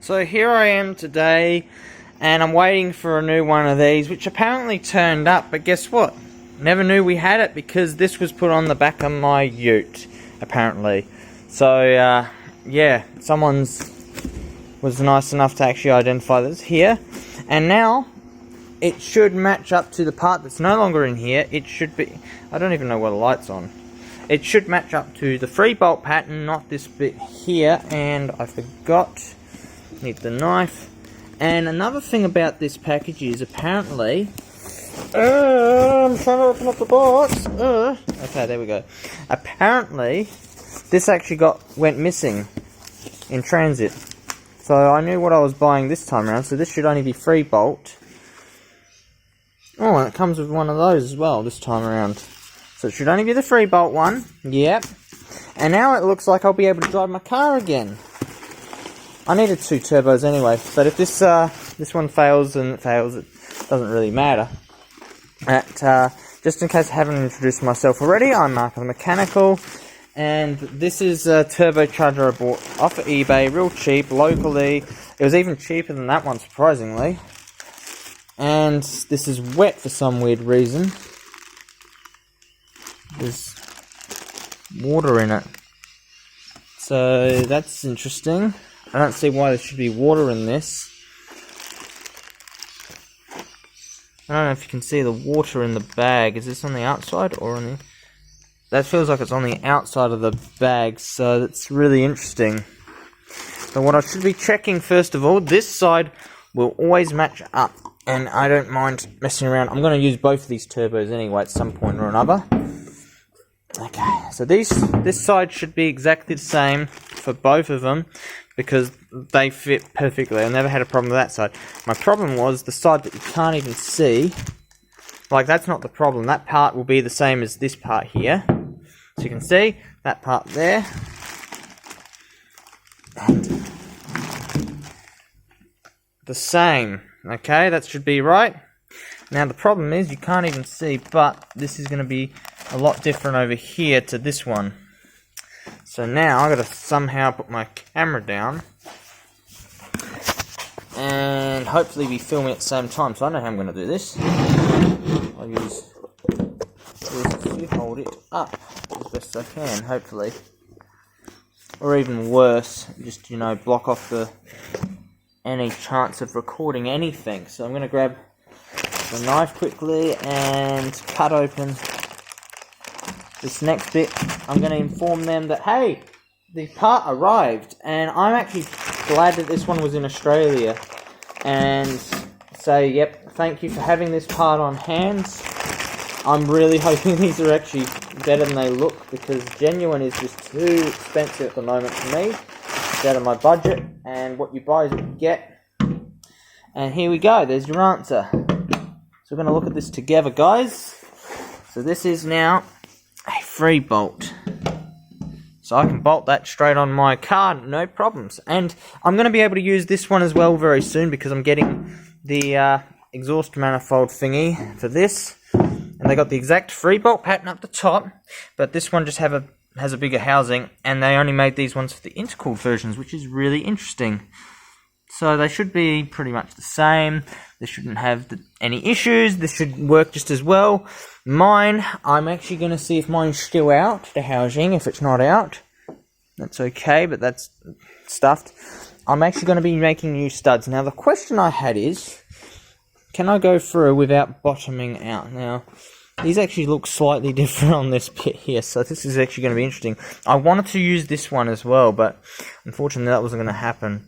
So here I am today, and I'm waiting for a new one of these, which apparently turned up, but guess what? Never knew we had it because this was put on the back of my ute, apparently. So, yeah, someone's was nice enough to actually identify this here. And now, it should match up to the part that's no longer in here. It should be, I don't even know what the light's on. It should match up to the 3-bolt pattern, not this bit here, and I forgot. Need the knife. And another thing about this package is apparently I'm trying to open up the box. Okay, there we go. Apparently this actually went missing in transit. So I knew what I was buying this time around, so this should only be 3-bolt. Oh, and it comes with one of those as well this time around. So it should only be the 3-bolt one. Yep. And now it looks like I'll be able to drive my car again. I needed 2 turbos anyway, but if this one fails, then it fails. It doesn't really matter. Just in case I haven't introduced myself already, I'm Mark of the Mechanical, and this is a turbocharger I bought off of eBay, real cheap, locally. It was even cheaper than that one, surprisingly. And this is wet for some weird reason. There's water in it. So that's interesting. I don't see why there should be water in this. I don't know if you can see the water in the bag. Is this on the outside or on the... That feels like it's on the outside of the bag, so that's really interesting. So what I should be checking first of all, this side will always match up, and I don't mind messing around. I'm going to use both of these turbos anyway at some point or another. Okay, so this side should be exactly the same for both of them, because they fit perfectly. I never had a problem with that side. My problem was the side that you can't even see. Like, that's not the problem. That part will be the same as this part here. So you can see that part there. And the same. Okay, that should be right. Now the problem is you can't even see, but this is going to be a lot different over here to this one. So now I've got to somehow put my camera down and hopefully be filming at the same time. So I know how I'm going to do this. I'll use this to hold it up as best I can, hopefully. Or even worse, just, you know, block off any chance of recording anything. So I'm going to grab the knife quickly and cut open this next bit. I'm going to inform them that, hey, the part arrived, and I'm actually glad that this one was in Australia, and say, yep, thank you for having this part on hand. I'm really hoping these are actually better than they look, because genuine is just too expensive at the moment for me. It's out of my budget, and what you buy is what you get. And here we go, there's your answer. So we're going to look at this together, guys. So this is now a 3-bolt. So I can bolt that straight on my car, no problems. And I'm going to be able to use this one as well very soon, because I'm getting the exhaust manifold thingy for this. And they got the exact 3-bolt pattern up the top, but this one just has a bigger housing, and they only made these ones for the intercooled versions, which is really interesting. So they should be pretty much the same. They shouldn't have any issues. This should work just as well. Mine, I'm actually going to see if mine's still out, the housing. If it's not out, that's okay, but that's stuffed. I'm actually going to be making new studs. Now, the question I had is, can I go through without bottoming out? Now, these actually look slightly different on this bit here, so this is actually going to be interesting. I wanted to use this one as well, but unfortunately that wasn't going to happen.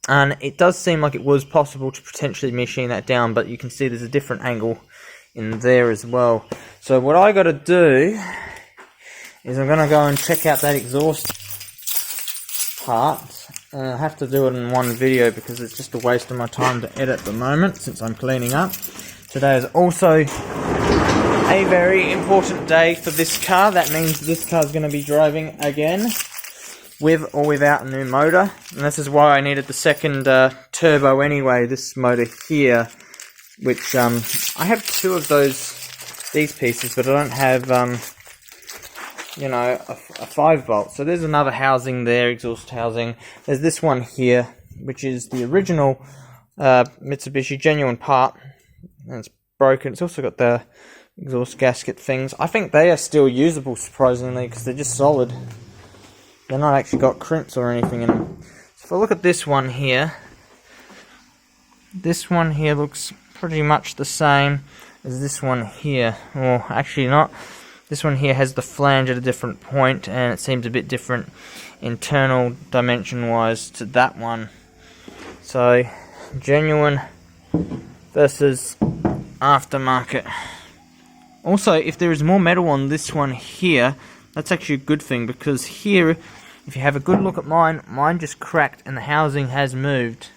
And it does seem like it was possible to potentially machine that down, but you can see there's a different angle in there as well. So what I got to do is I'm going to go and check out that exhaust part. I have to do it in one video because it's just a waste of my time to edit at the moment since I'm cleaning up. Today is also a very important day for this car. That means this car is going to be driving again, with or without a new motor. And this is why I needed the second turbo anyway, this motor here, which I have 2 of these pieces, but I don't have you know, a 5 volt. So there's another housing there, exhaust housing. There's this one here, which is the original Mitsubishi genuine part, and it's broken. It's also got the exhaust gasket things. I think they are still usable, surprisingly, because they're just solid. They're not actually got crimps or anything in them. So if I look at this one here looks pretty much the same as this one here. Well, actually not. This one here has the flange at a different point, and it seems a bit different internal dimension wise to that one. So genuine versus aftermarket. Also, if there is more metal on this one here, that's actually a good thing, because here, if you have a good look at mine just cracked and the housing has moved.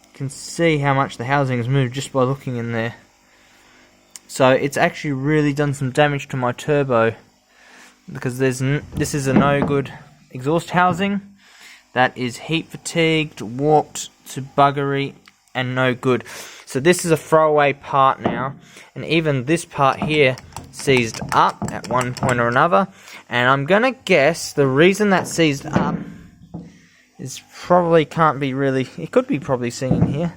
You can see how much the housing has moved just by looking in there. So it's actually really done some damage to my turbo, because this is a no good exhaust housing that is heat fatigued, warped to buggery, and no good. So this is a throwaway part now, and even this part here seized up at one point or another, and I'm gonna guess the reason that seized up is probably it could be probably seen in here.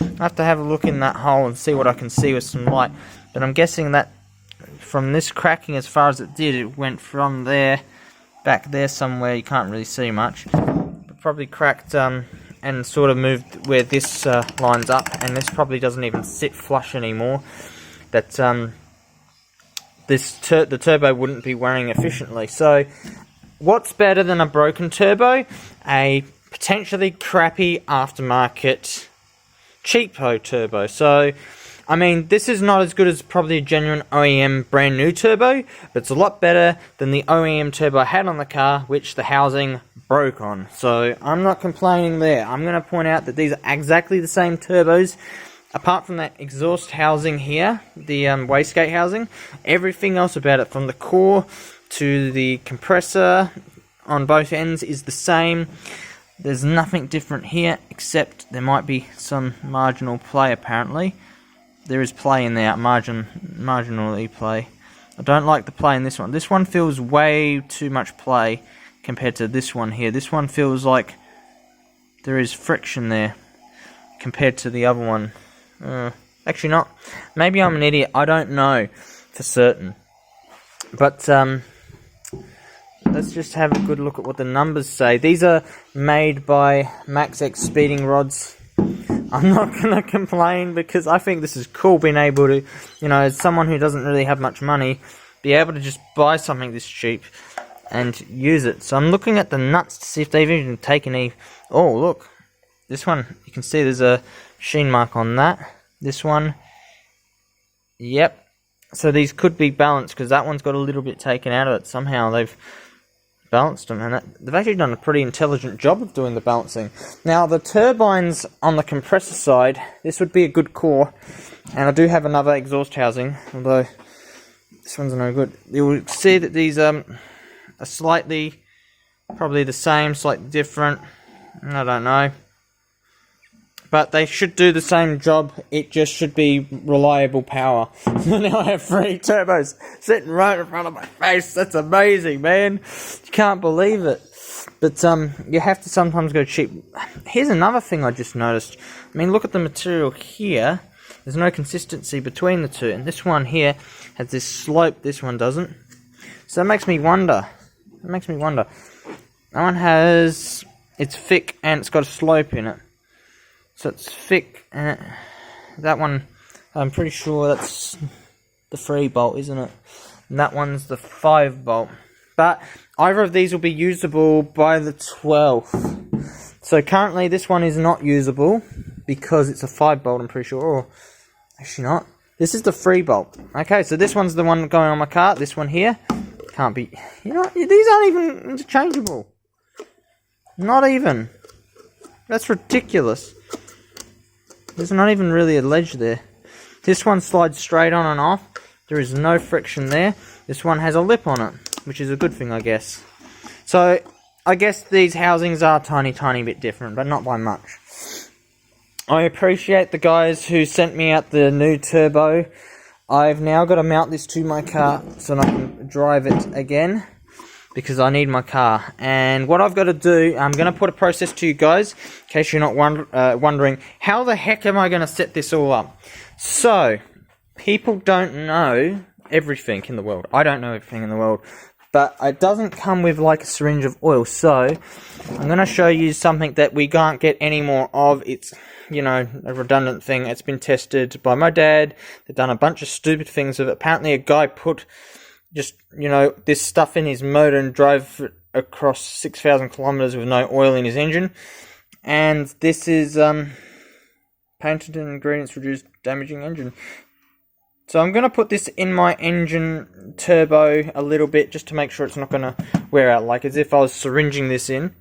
I have to have a look in that hole and see what I can see with some light, but I'm guessing that from this cracking as far as it did, it went from there back there somewhere. You can't really see much, but probably cracked and sort of moved where this lines up, and this probably doesn't even sit flush anymore. That the turbo wouldn't be wearing efficiently. So what's better than a broken turbo? A potentially crappy aftermarket cheapo turbo. So I mean, this is not as good as probably a genuine OEM brand new turbo, but it's a lot better than the OEM turbo I had on the car, which the housing broke on. So I'm not complaining there. I'm going to point out that these are exactly the same turbos, apart from that exhaust housing here, the wastegate housing. Everything else about it, from the core to the compressor on both ends, is the same. There's nothing different here, except there might be some marginal play apparently. There is play in there, marginally play. I don't like the play in this one. This one feels way too much play compared to this one here. This one feels like there is friction there compared to the other one. Actually not. Maybe I'm an idiot. I don't know for certain. But let's just have a good look at what the numbers say. These are made by Max X Speeding Rods. I'm not going to complain, because I think this is cool, being able to, you know, as someone who doesn't really have much money, be able to just buy something this cheap and use it. So I'm looking at the nuts to see if they've even taken any... Oh, look. This one, you can see there's a sheen mark on that. This one, yep. So these could be balanced, because that one's got a little bit taken out of it. Somehow they've balanced them, and they've actually done a pretty intelligent job of doing the balancing. Now, the turbines on the compressor side, this would be a good core, and I do have another exhaust housing, although this one's no good. You'll see that these are slightly, probably the same, slightly different, I don't know. But they should do the same job, it just should be reliable power. Now I have 3 turbos sitting right in front of my face. That's amazing, man. You can't believe it. But you have to sometimes go cheap. Here's another thing I just noticed. I mean, look at the material here. There's no consistency between the two. And this one here has this slope, this one doesn't. So that makes me wonder. That one has... It's thick and it's got a slope in it. So it's thick, that one, I'm pretty sure that's the 3 bolt, isn't it? And that one's the 5 bolt. But either of these will be usable by the 12th. So currently this one is not usable, because it's a 5 bolt, I'm pretty sure. Or, actually not. This is the 3 bolt. Okay, so this one's the one going on my car. This one here can't be, you know, these aren't even interchangeable. Not even. That's ridiculous. There's not even really a ledge there. This one slides straight on and off. There is no friction there. This one has a lip on it, which is a good thing, I guess. So, I guess these housings are tiny bit different, but not by much. I appreciate the guys who sent me out the new turbo. I've now got to mount this to my car so I can drive it again. because I need my car. And what I've got to do, I'm going to put a process to you guys, in case you're not wondering, how the heck am I going to set this all up? So, people don't know everything in the world. I don't know everything in the world. But it doesn't come with like a syringe of oil. So, I'm going to show you something that we can't get any more of. It's, you know, a redundant thing. It's been tested by my dad. They've done a bunch of stupid things with it. Apparently a guy put just, you know, this stuff in his motor and drove across 6,000 kilometers with no oil in his engine. And this is painted in ingredients reduce damaging engine. So I'm going to put this in my engine turbo a little bit just to make sure it's not going to wear out, like as if I was syringing this in.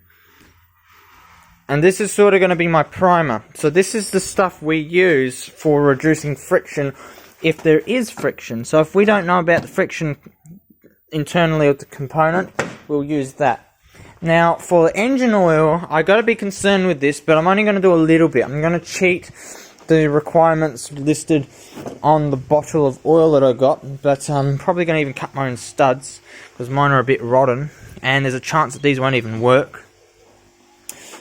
And this is sort of going to be my primer. So this is the stuff we use for reducing friction if there is friction. So if we don't know about the friction internally of the component, we'll use that. Now for engine oil, I got to be concerned with this, but I'm only going to do a little bit. I'm going to cheat the requirements listed on the bottle of oil that I got, but I'm probably going to even cut my own studs because mine are a bit rotten and there's a chance that these won't even work.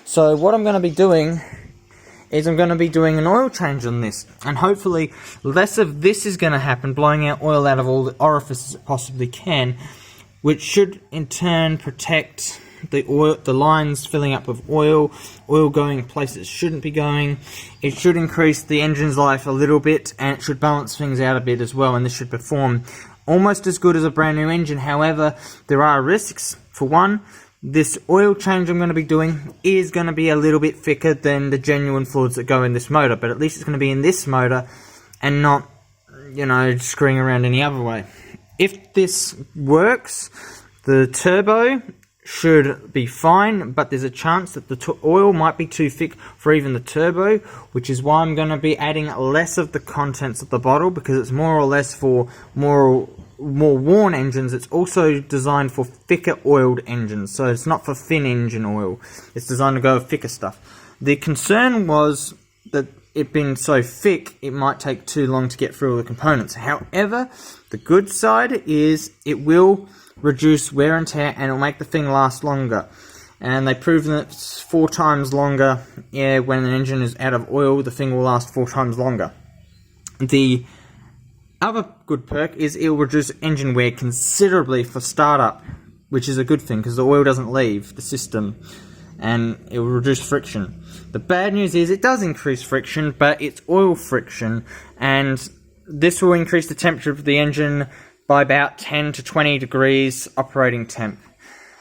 So what I'm going to be doing is I'm going to be doing an oil change on this, and hopefully less of this is going to happen, blowing out oil out of all the orifices it possibly can, which should in turn protect the lines filling up with oil going places it shouldn't be going. It should increase the engine's life a little bit, and it should balance things out a bit as well, and this should perform almost as good as a brand new engine. However, there are risks. For one, this oil change I'm going to be doing is going to be a little bit thicker than the genuine fluids that go in this motor, but at least it's going to be in this motor and not, you know, screwing around any other way. If this works, the turbo should be fine, but there's a chance that the oil might be too thick for even the turbo, which is why I'm going to be adding less of the contents of the bottle, because it's more or less for more worn engines. It's also designed for thicker oiled engines, so it's not for thin engine oil. It's designed to go with thicker stuff. The concern was that it being so thick, it might take too long to get through all the components. However, the good side is it will reduce wear and tear, and it'll make the thing last longer. And they've proven that it's 4 times longer. Yeah, when an engine is out of oil, the thing will last 4 times longer. The other good perk is it will reduce engine wear considerably for startup, which is a good thing because the oil doesn't leave the system, and it will reduce friction. The bad news is it does increase friction, but it's oil friction, and this will increase the temperature of the engine by about 10 to 20 degrees operating temp.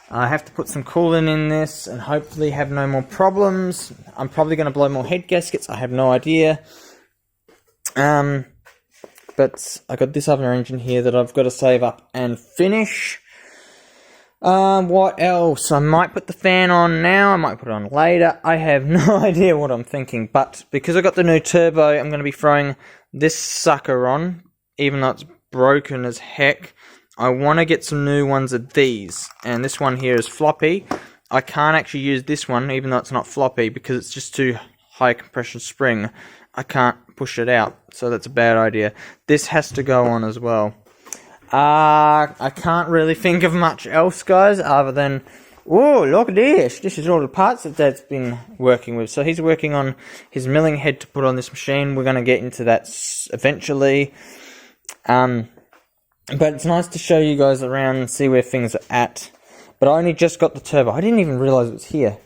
I have to put some coolant in this and hopefully have no more problems. I'm probably going to blow more head gaskets, I have no idea. But I got this other engine here that I've got to save up and finish. What else? I might put the fan on now, I might put it on later. I have no idea what I'm thinking, but because I got the new turbo, I'm going to be throwing this sucker on, even though it's broken as heck. I want to get some new ones of these, and this one here is floppy. I can't actually use this one, even though it's not floppy, because it's just too high compression spring. I can't push it out, so that's a bad idea. This has to go on as well. I can't really think of much else, guys, other than, oh, look at this. This is all the parts that Dad's been working with. So he's working on his milling head to put on this machine. We're going to get into that eventually. But it's nice to show you guys around and see where things are at. But I only just got the turbo. I didn't even realise it was here.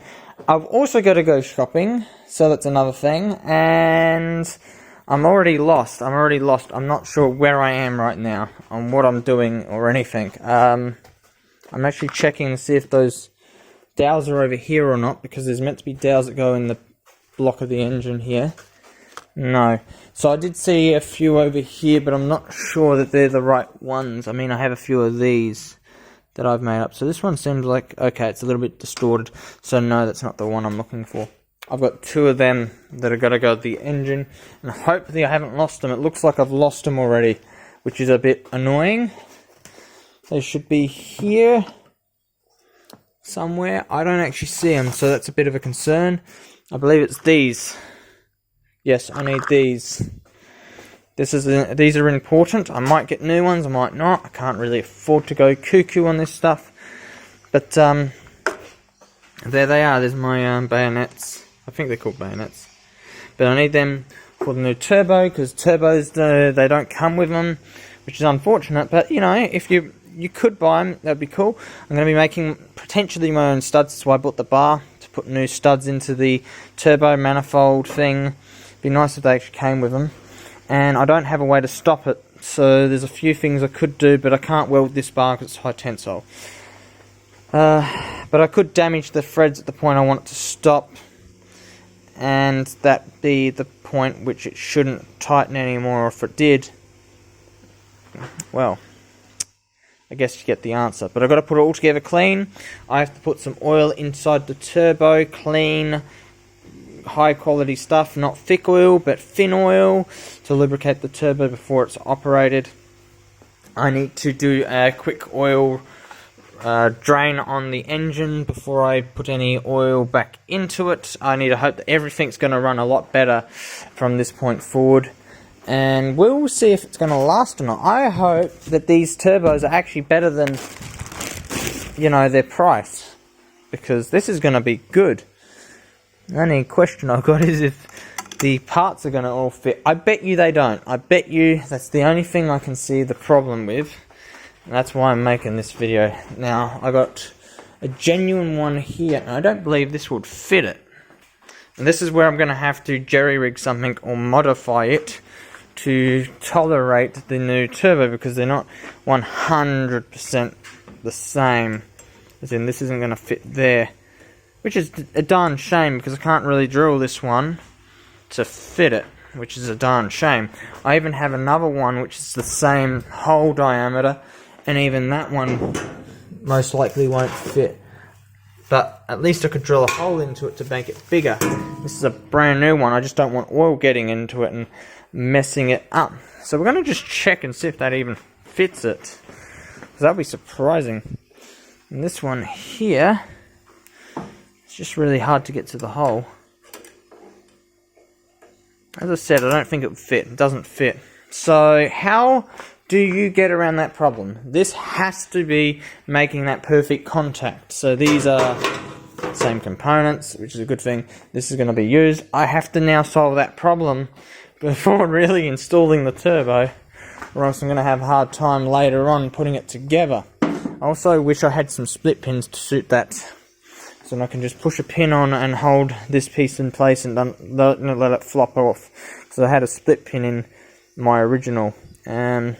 I've also got to go shopping, so that's another thing. And I'm already lost. I'm not sure where I am right now, on what I'm doing or anything. I'm actually checking to see if those dowels are over here or not, because there's meant to be dowels that go in the block of the engine here. No. So I did see a few over here, but I'm not sure that they're the right ones. I mean, I have a few of these that I've made up. So this one seems like, okay, it's a little bit distorted. So no, that's not the one I'm looking for. I've got 2 of them that are going to go to the engine, and hopefully I haven't lost them. It looks like I've lost them already, which is a bit annoying. They should be here somewhere. I don't actually see them, so that's a bit of a concern. I believe it's these. Yes, I need these. These are important. I might get new ones, I might not. I can't really afford to go cuckoo on this stuff. But there they are. There's my bayonets. I think they're called bayonets. But I need them for the new turbo, because turbos, they don't come with them, which is unfortunate. But you know, if you could buy them, that'd be cool. I'm going to be making potentially my own studs, so I bought the bar to put new studs into the turbo manifold thing. It'd be nice if they actually came with them. And I don't have a way to stop it, so there's a few things I could do, but I can't weld this bar because it's high tensile. But I could damage the threads at the point I want it to stop, and that be the point which it shouldn't tighten anymore. Or if it did, well, I guess you get the answer. But I've got to put it all together clean. I have to put some oil inside the turbo, clean, high quality stuff, not thick oil but thin oil, to lubricate the turbo before it's operated. I need to do a quick oil drain on the engine before I put any oil back into it. I need to hope that everything's going to run a lot better from this point forward, and we'll see if it's going to last or not. I hope that these turbos are actually better than, you know, their price, because this is going to be good. The only question I've got is if the parts are going to all fit. I bet you they don't. I bet you that's the only thing I can see the problem with. And that's why I'm making this video. Now, I got a genuine one here, and I don't believe this would fit it. And this is where I'm going to have to jerry-rig something or modify it to tolerate the new turbo, because they're not 100% the same. As in, this isn't going to fit there. Which is a darn shame, because I can't really drill this one to fit it, which is a darn shame. I even have another one which is the same hole diameter, and even that one most likely won't fit. But at least I could drill a hole into it to make it bigger. This is a brand new one. I just don't want oil getting into it and messing it up. So we're going to just check and see if that even fits it, because that'll be surprising. And this one here, it's just really hard to get to the hole. As I said, I don't think it would fit. It doesn't fit. So how do you get around that problem? This has to be making that perfect contact. So these are same components, which is a good thing. This is going to be used. I have to now solve that problem before really installing the turbo, or else I'm going to have a hard time later on putting it together. I also wish I had some split pins to suit that, so I can just push a pin on and hold this piece in place and don't let it flop off. Because I had a split pin in my original, and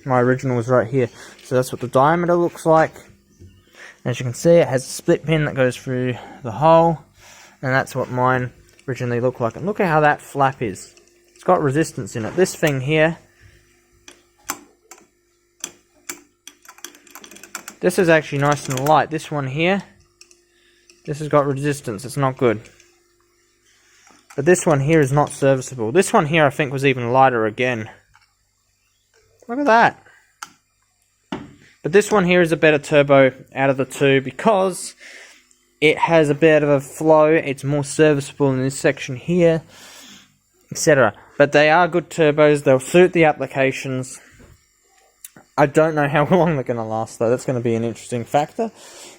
my original was right here. So that's what the diameter looks like. As you can see, it has a split pin that goes through the hole, and that's what mine originally looked like. And look at how that flap is. It's got resistance in it. This thing here, this is actually nice and light. This one here, this has got resistance. It's not good. But this one here is not serviceable. This one here I think was even lighter again. Look at that. But this one here is a better turbo out of the two, because it has a bit of a flow. It's more serviceable in this section here, etc. But they are good turbos. They'll suit the applications. I don't know how long they're going to last, though. That's going to be an interesting factor.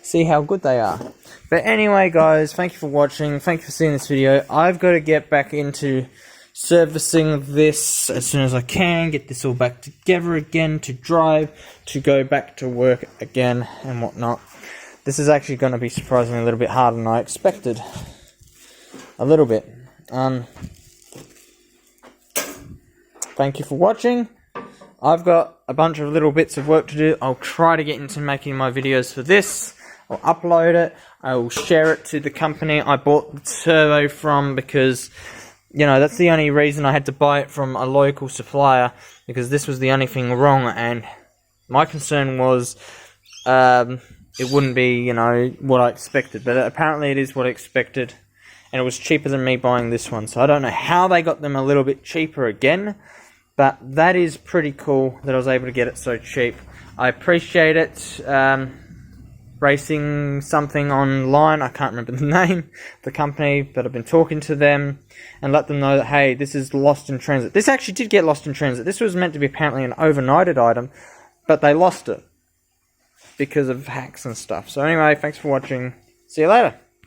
See how good they are. But anyway, guys, thank you for watching. Thank you for seeing this video. I've got to get back into servicing this as soon as I can, get this all back together again, to drive, to go back to work again and whatnot. This is actually going to be surprisingly a little bit harder than I expected. A little bit. Thank you for watching. I've got a bunch of little bits of work to do. I'll try to get into making my videos for this. I'll upload it. I will share it to the company I bought the turbo from, because, you know, that's the only reason I had to buy it from a local supplier, because this was the only thing wrong, and my concern was it wouldn't be, you know, what I expected, but apparently it is what I expected, and it was cheaper than me buying this one. So I don't know how they got them a little bit cheaper again, but that is pretty cool that I was able to get it so cheap. I appreciate it. Racing something online, I can't remember the name of the company, but I've been talking to them and let them know that, hey, this is lost in transit. This actually did get lost in transit. This was meant to be apparently an overnighted item, but they lost it. because of hacks and stuff. So anyway, thanks for watching. See you later.